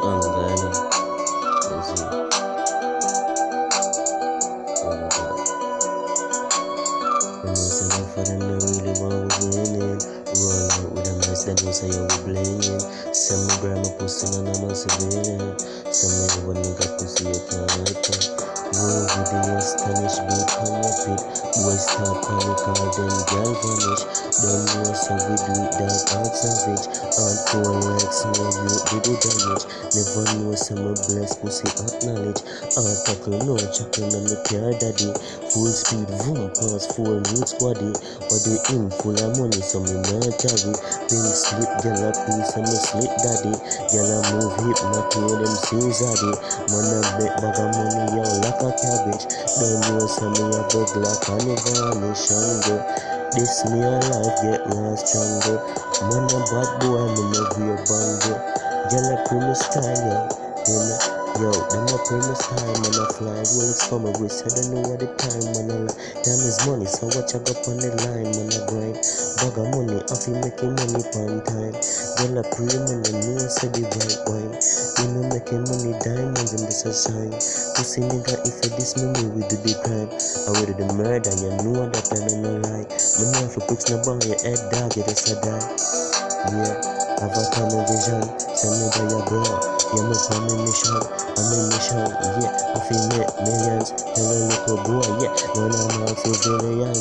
Angana, Easy, and most of my friends know really what we're winning. Roll out with a mess that knows how you're playing. Some grandma pussy and I'm a civilian. Some never nigga pussy a type. Roll with the astonished beat on your pit. Boys start panic all them gal vanish. Don't know so we do it dark and savage. Hardcore like snow you did the damage. Never know some blessed pussy acknowledge. Hard tackle no chuckle on the car daddy. Full speed vroom past 4 new squaddy. But they in full of money so me not carry. Pink slip gal a piece and me slip daddy. Gal a move hip not to them say zaddy. Man a bet bag of money yo like a cabbage. Don't know some me a bug like a vanish and go. This me a life get lost stronger. Man a bad boy me no be a bango. Gal a pre me style yo, them a pre me style man a fly. Rolex for my wrist I don't know what the time man a lie. Time is money so watch I go on the line man a grind. Bag of money I feel making money on time. Gal a pre man a know say the right wine. You know making money diamonds and this a shine. Pussy nigga if you diss me we do the crime. I will do the murder you know that I don't know lie. Me know if you pricks no bang your head dog you just a die. Yeah, have a tunnel vision. Send me by your bro. Yeah, me on me mission. I'm in mission. Yeah, I feel make millions. Tell a little boy. Yeah, no, I'm a civilian.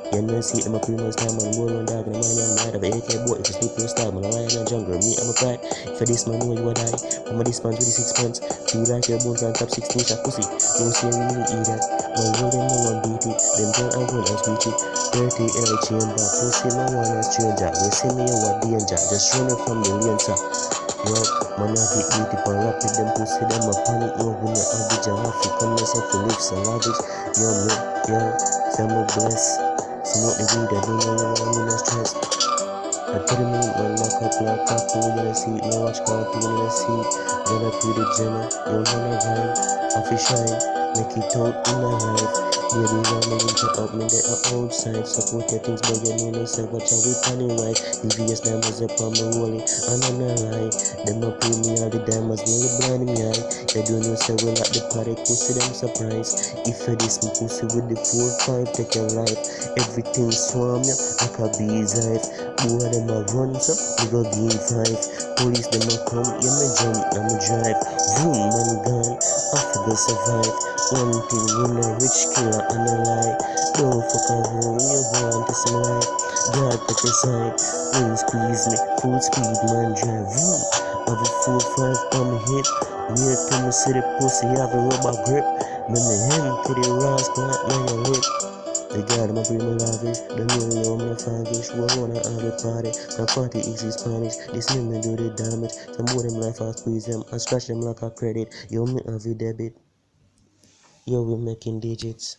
You know, see them a premium style, man. Roll on dog, and I'm mad of AK boy. If you sleep in style, man, I in a jungle. Me, I'm a pride. For this man, know you a die. I'm a this man, 26 months. Feel like your bones on top 16 shot pussy. Don't see you really eat that. Man, roll them, no one beat it. Them girl, I run and screech it. Dirty in a chamber. Pussy, no one a stranger. They see me, you a danger. Just running from the lane, sir. Yo, man, I get beat it and rap with them pussy. Them a panic, no, we not average. I have to come myself to live so lavish. Yo, me, yo, say I'm blessed. Smoke the weed, I don't know I'm in a stress. I put him in, man, lock up like a fool in a seat. No watch cartoon in a seat. Then I put the Jenna, you wanna rhyme. Off his shine, make it out in a life. Baby, want me to up me there outside. Support your things, but you know yourself. Watch out with panny white. DVS diamonds up on my rolling, and I'm not lying. Them up pay me all the diamonds, nearly blind me eye. You don't know, say we like the party, pussy them surprise. If you this me pussy with the 4-5, take your life. Everything swarm ya, like a bee's hive. Boy, them a run, so we go give 5. Police, them a come, you me jump, I'm a drive. Vroom, man gone, I figure survive. One thing, we know rich killer and a lie. Don't fuck around, you want to see life. God take your side, when squeeze me, full speed, man drive. Vroom, have a 4-5 on my hip. Wait till me see the pussy have a rubber grip. Me hand to the rascal, now your lip. The God my bring me lavish. The know you I'm not faggish. Who I wanna have a party. My party is in Spanish. This name me do the damage. Some more them life I squeeze them and scratch them like a credit. You me have a debit. You we making digits.